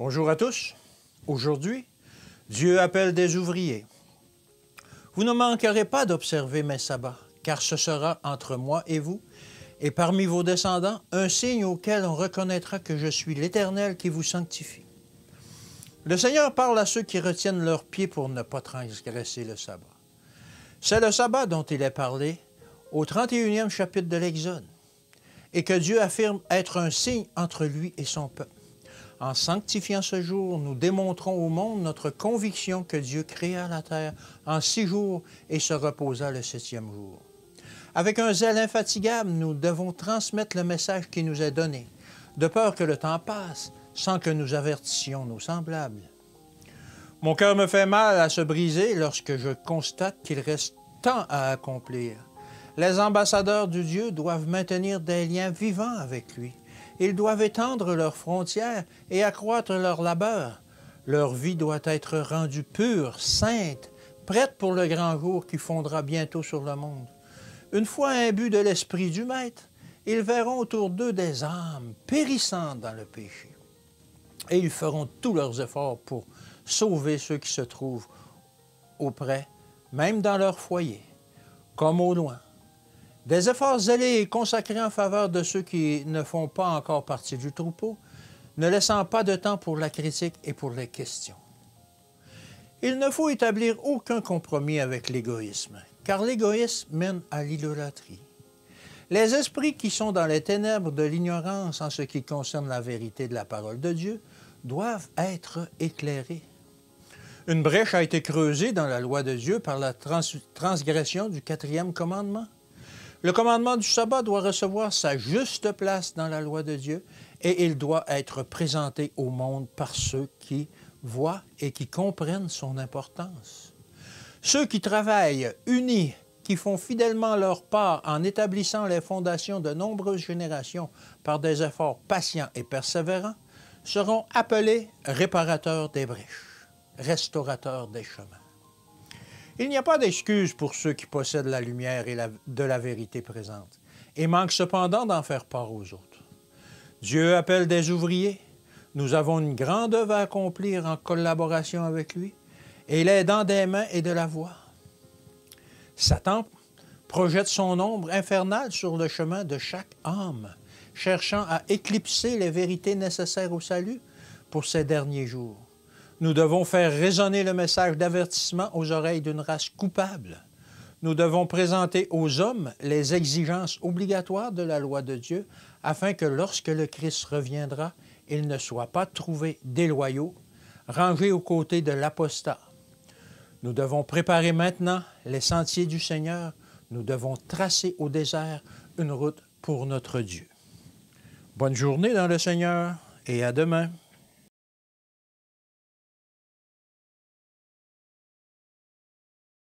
Bonjour à tous. Aujourd'hui, Dieu appelle des ouvriers. Vous ne manquerez pas d'observer mes sabbats, car ce sera entre moi et vous, et parmi vos descendants, un signe auquel on reconnaîtra que je suis l'Éternel qui vous sanctifie. Le Seigneur parle à ceux qui retiennent leurs pieds pour ne pas transgresser le sabbat. C'est le sabbat dont il est parlé au 31e chapitre de l'Exode, et que Dieu affirme être un signe entre lui et son peuple. En sanctifiant ce jour, nous démontrons au monde notre conviction que Dieu créa la terre en 6 jours et se reposa le 7e jour. Avec un zèle infatigable, nous devons transmettre le message qui nous est donné, de peur que le temps passe sans que nous avertissions nos semblables. Mon cœur me fait mal à se briser lorsque je constate qu'il reste tant à accomplir. Les ambassadeurs du Dieu doivent maintenir des liens vivants avec lui. Ils doivent étendre leurs frontières et accroître leur labeur. Leur vie doit être rendue pure, sainte, prête pour le grand jour qui fondera bientôt sur le monde. Une fois imbus de l'esprit du Maître, ils verront autour d'eux des âmes périssantes dans le péché. Et ils feront tous leurs efforts pour sauver ceux qui se trouvent auprès, même dans leur foyer, comme au loin. Des efforts zélés et consacrés en faveur de ceux qui ne font pas encore partie du troupeau, ne laissant pas de temps pour la critique et pour les questions. Il ne faut établir aucun compromis avec l'égoïsme, car l'égoïsme mène à l'idolâtrie. Les esprits qui sont dans les ténèbres de l'ignorance en ce qui concerne la vérité de la parole de Dieu doivent être éclairés. Une brèche a été creusée dans la loi de Dieu par la transgression du 4e commandement. Le commandement du sabbat doit recevoir sa juste place dans la loi de Dieu et il doit être présenté au monde par ceux qui voient et qui comprennent son importance. Ceux qui travaillent unis, qui font fidèlement leur part en établissant les fondations de nombreuses générations par des efforts patients et persévérants, seront appelés réparateurs des brèches, restaurateurs des chemins. Il n'y a pas d'excuse pour ceux qui possèdent la lumière et de la vérité présente, et manquent cependant d'en faire part aux autres. Dieu appelle des ouvriers. Nous avons une grande œuvre à accomplir en collaboration avec lui, et l'aidant des mains et de la voix. Satan projette son ombre infernale sur le chemin de chaque âme, cherchant à éclipser les vérités nécessaires au salut pour ces derniers jours. Nous devons faire résonner le message d'avertissement aux oreilles d'une race coupable. Nous devons présenter aux hommes les exigences obligatoires de la loi de Dieu afin que lorsque le Christ reviendra, il ne soit pas trouvé déloyaux, rangés aux côtés de l'apostat. Nous devons préparer maintenant les sentiers du Seigneur. Nous devons tracer au désert une route pour notre Dieu. Bonne journée dans le Seigneur et à demain.